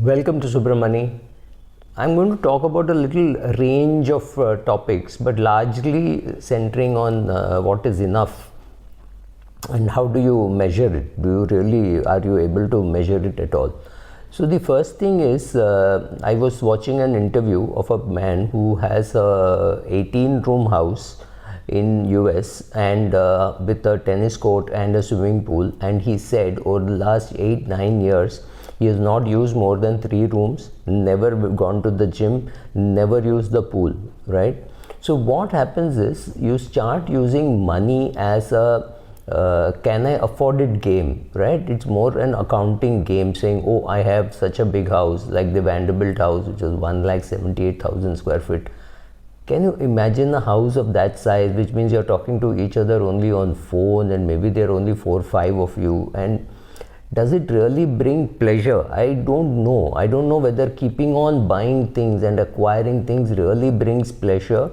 Welcome to Subramani. I'm going to talk about a little range of topics, but largely centering on what is enough and how do you measure it. Are you able to measure it at all? So the first thing is, I was watching an interview of a man who has a 18-room house in US and with a tennis court and a swimming pool, and he said over the last 8-9 years he has not used more than 3 rooms, never gone to the gym, never used the pool, right? So what happens is you start using money as a can I afford it game, right? It's more an accounting game, saying, oh, I have such a big house, like the Vanderbilt house, which is 1,78,000 square feet. Can you imagine a house of that size, which means you're talking to each other only on phone, and maybe there are only 4 or 5 of you, and does it really bring pleasure? I don't know. I don't know whether keeping on buying things and acquiring things really brings pleasure,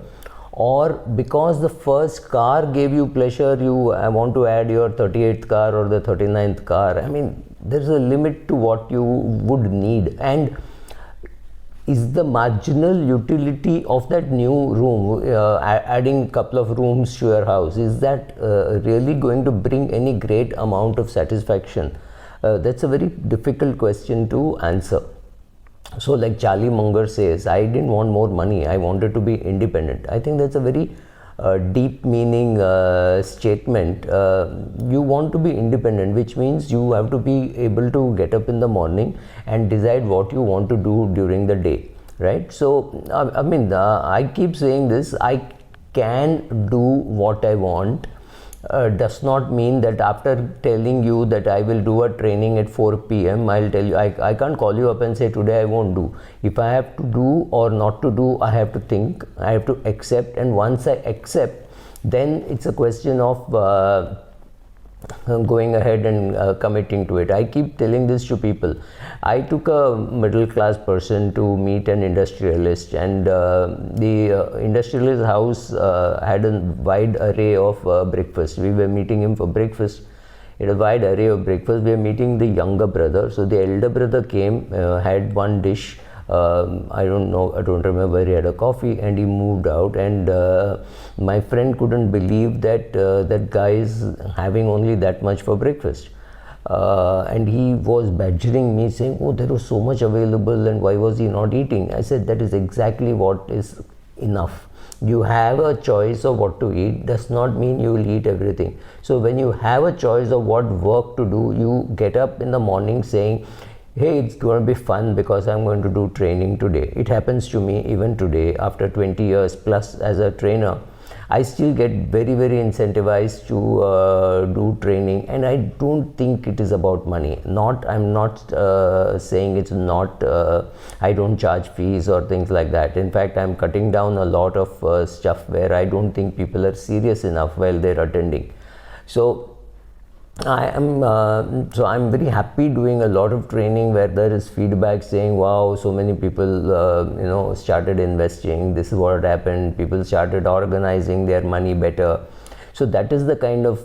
or because the first car gave you pleasure, you want to add your 38th car or the 39th car. I mean, there's a limit to what you would need. And is the marginal utility of that new room, adding a couple of rooms to your house, is that really going to bring any great amount of satisfaction? That's a very difficult question to answer. So like Charlie Munger says, I didn't want more money, I wanted to be independent. I think that's a very deep meaning statement. You want to be independent, which means you have to be able to get up in the morning and decide what you want to do during the day, right? So I keep saying this, I can do what I want. Does not mean that after telling you that I will do a training at 4 p.m. I'll tell you, I can't call you up and say today I won't do. If I have to do or not to do, I have to think, I have to accept, and once I accept, then it's a question of going ahead and committing to it. I keep telling this to people. I took a middle class person to meet an industrialist, and the industrialist house had a wide array of breakfast. We were meeting him for breakfast. It had a wide array of breakfast. We were meeting the younger brother. So the elder brother came, had one dish. I don't remember, he had a coffee and he moved out, and my friend couldn't believe that that guy is having only that much for breakfast, and he was badgering me, saying, oh, there was so much available and why was he not eating? I said, that is exactly what is enough. You have a choice of what to eat, does not mean you will eat everything. So when you have a choice of what work to do, you get up in the morning saying, hey, it's going to be fun because I'm going to do training today. It happens to me even today, after 20 years plus as a trainer. I still get very, very incentivized to do training, and I don't think it is about money. I'm not saying it's not, I don't charge fees or things like that. In fact, I'm cutting down a lot of stuff where I don't think people are serious enough while they're attending. So I'm very happy doing a lot of training where there is feedback saying, wow, so many people started investing, this is what happened, people started organizing their money better. So that is the kind of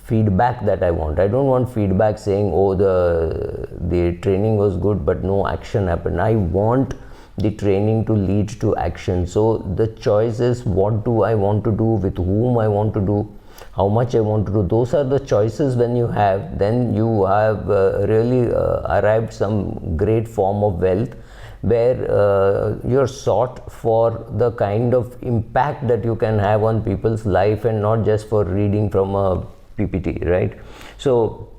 feedback that I want. I don't want feedback saying, oh, the training was good but no action happened. I want the training to lead to action. So the choice is, what do I want to do, with whom I want to do, how much I want to do. Those are the choices. When you have, then you have really arrived some great form of wealth, where you're sought for the kind of impact that you can have on people's life, and not just for reading from a PPT, right? So,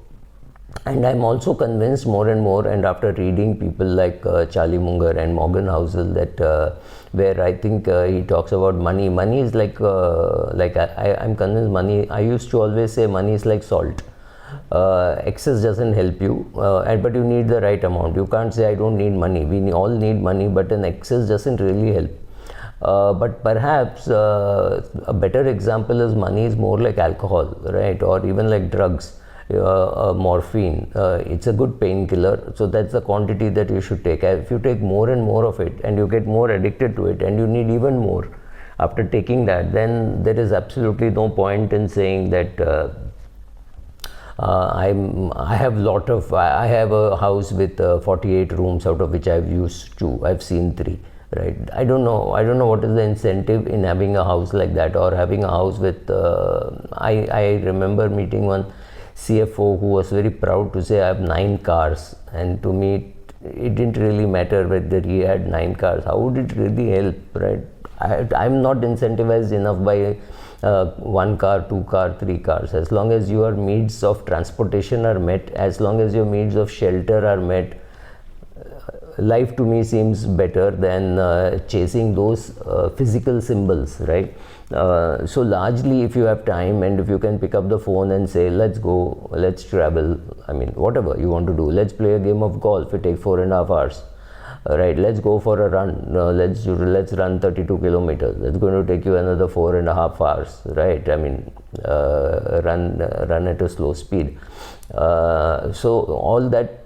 and I'm also convinced more and more, and after reading people like Charlie Munger and Morgan Housel, that where I think he talks about money. Money is like I'm convinced money. I used to always say money is like salt. Excess doesn't help you, but you need the right amount. You can't say I don't need money. We all need money, but an excess doesn't really help. But perhaps a better example is money is more like alcohol, right? Or even like drugs. Morphine, it's a good painkiller, so that's the quantity that you should take. If you take more and more of it, and you get more addicted to it, and you need even more after taking that, then there is absolutely no point in saying that I have a house with 48 rooms, out of which I've used 2. I've seen 3. Right. I don't know what is the incentive in having a house like that, or having a house with. I remember meeting one CFO who was very proud to say I have 9 cars, and to me it didn't really matter whether he had 9 cars. How would it really help, right? I'm not incentivized enough by 1 car, 2 car, 3 cars. As long as your needs of transportation are met, as long as your needs of shelter are met, life to me seems better than chasing those physical symbols, right? So largely, if you have time and if you can pick up the phone and say, let's go, let's travel, I mean, whatever you want to do, let's play a game of golf, it takes 4.5 hours. Right, let's go for a run. Let's run 32 kilometers. It's going to take you another 4.5 hours. Right, I mean, run at a slow speed. So all that,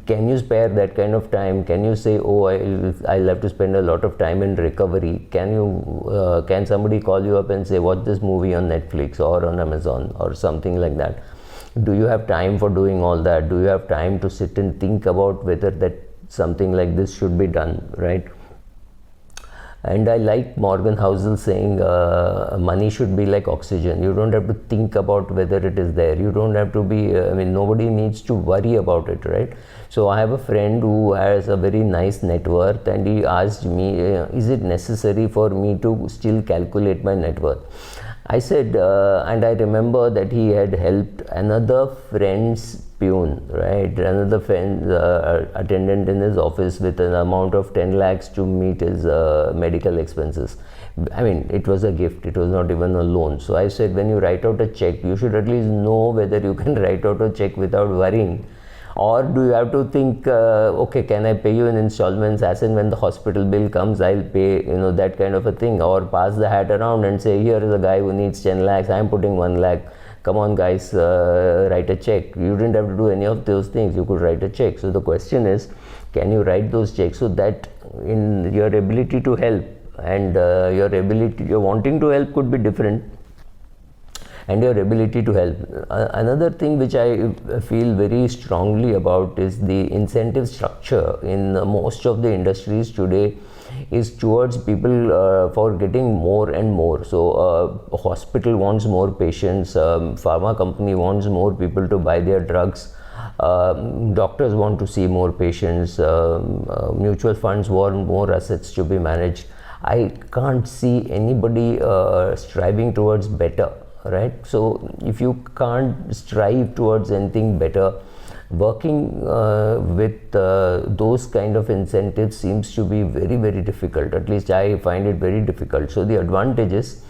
can you spare that kind of time? Can you say, oh, I'll have to spend a lot of time in recovery? Can somebody call you up and say, watch this movie on Netflix or on Amazon or something like that? Do you have time for doing all that? Do you have time to sit and think about whether that something like this should be done, right? And I like Morgan Housel saying money should be like oxygen. You don't have to think about whether it is there. You don't have to be, nobody needs to worry about it, right? So I have a friend who has a very nice net worth, and he asked me, is it necessary for me to still calculate my net worth? I said, and I remember that he had helped another friend's peon, right? Another friend, attendant in his office with an amount of 10 lakhs to meet his medical expenses. I mean, it was a gift. It was not even a loan. So I said, when you write out a check, you should at least know whether you can write out a check without worrying. Or do you have to think, okay, can I pay you in installments as and when the hospital bill comes, I'll pay, that kind of a thing. Or pass the hat around and say, here is a guy who needs 10 lakhs, I'm putting 1 lakh. Come on guys, write a check. You didn't have to do any of those things. You could write a check. So the question is, can you write those checks so that in your ability to help and your wanting to help could be different, and your ability to help. Another thing which I feel very strongly about is the incentive structure in most of the industries today is towards people for getting more and more. So a hospital wants more patients, pharma company wants more people to buy their drugs, doctors want to see more patients, mutual funds want more assets to be managed. I can't see anybody striving towards better. Right, so if you can't strive towards anything better, working with those kind of incentives seems to be very, very difficult. At least I find it very difficult. So the advantage is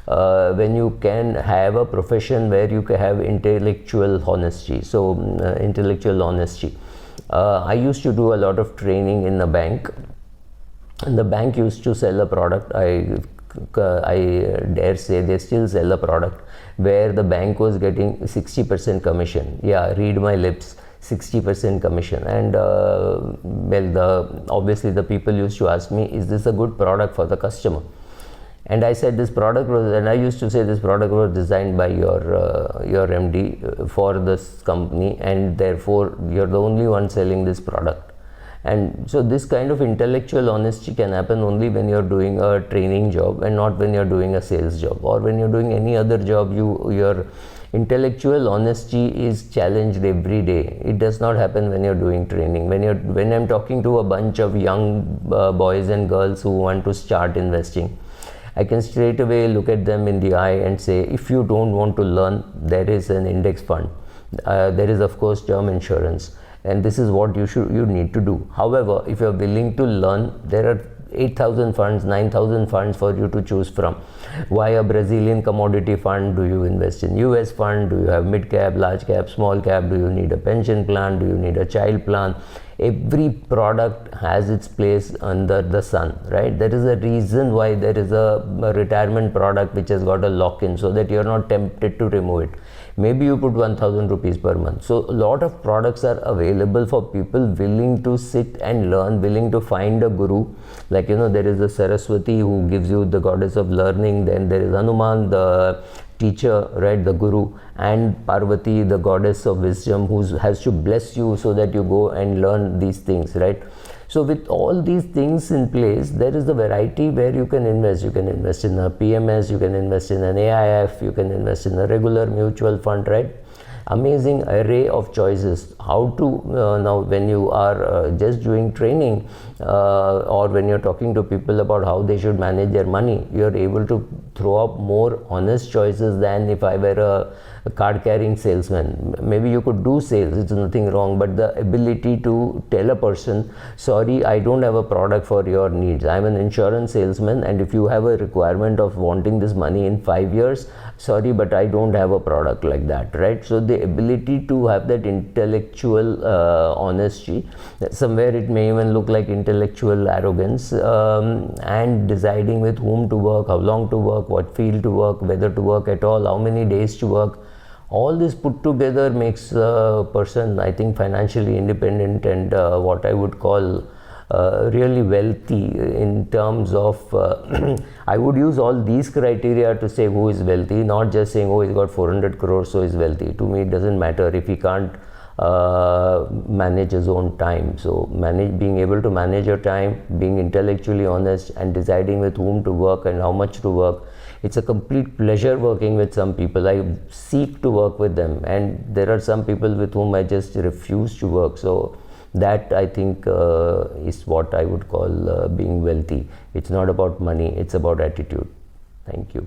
when you can have a profession where you can have intellectual honesty. So intellectual honesty. I used to do a lot of training in a bank, and the bank used to sell a product. I dare say they still sell a product where the bank was getting 60% commission. Yeah, read my lips, 60% commission. And obviously the people used to ask me, is this a good product for the customer? And I said this product was, and I used to say this product was designed by your MD for this company, and therefore you're the only one selling this product. And so this kind of intellectual honesty can happen only when you're doing a training job and not when you're doing a sales job, or when you're doing any other job. Your intellectual honesty is challenged every day. It does not happen when you're doing training. When I'm talking to a bunch of young boys and girls who want to start investing, I can straight away look at them in the eye and say, if you don't want to learn, there is an index fund. There is of course term insurance. And this is what you need to do. However, if you're willing to learn, there are 8,000 funds, 9,000 funds for you to choose from. Why a Brazilian commodity fund? Do you invest in US fund? Do you have mid cap, large cap, small cap? Do you need a pension plan? Do you need a child plan? Every product has its place under the sun, right? There is a reason why there is a retirement product which has got a lock-in, so that you're not tempted to remove it. Maybe you put 1,000 rupees per month. So a lot of products are available for people willing to sit and learn, willing to find a guru. Like, there is a Saraswati who gives you, the goddess of learning. Then there is Hanuman, the teacher, right, the guru, and Parvati, the goddess of wisdom, who has to bless you so that you go and learn these things, right? So with all these things in place, there is the variety where you can invest. You can invest in a PMS, you can invest in an AIF, you can invest in a regular mutual fund, right? Amazing array of choices. How to now when you are just doing training or when you're talking to people about how they should manage their money, you're able to throw up more honest choices than if I were a card carrying salesman. Maybe you could do sales, it's nothing wrong, but the ability to tell a person, sorry, I don't have a product for your needs. I'm an insurance salesman, and if you have a requirement of wanting this money in 5 years, sorry, but I don't have a product like that, right? So the ability to have that intellectual honesty, somewhere it may even look like intellectual arrogance, and deciding with whom to work, how long to work, what field to work, whether to work at all, how many days to work. All this put together makes a person, I think, financially independent and what I would call really wealthy in terms of I would use all these criteria to say who is wealthy, not just saying, oh, he's got 400 crores so he's wealthy. To me, it doesn't matter if he can't manage his own time. So being able to manage your time, being intellectually honest, and deciding with whom to work and how much to work. It's a complete pleasure working with some people. I seek to work with them, and there are some people with whom I just refuse to work. So that, I think, is what I would call being wealthy. It's not about money, it's about attitude. Thank you.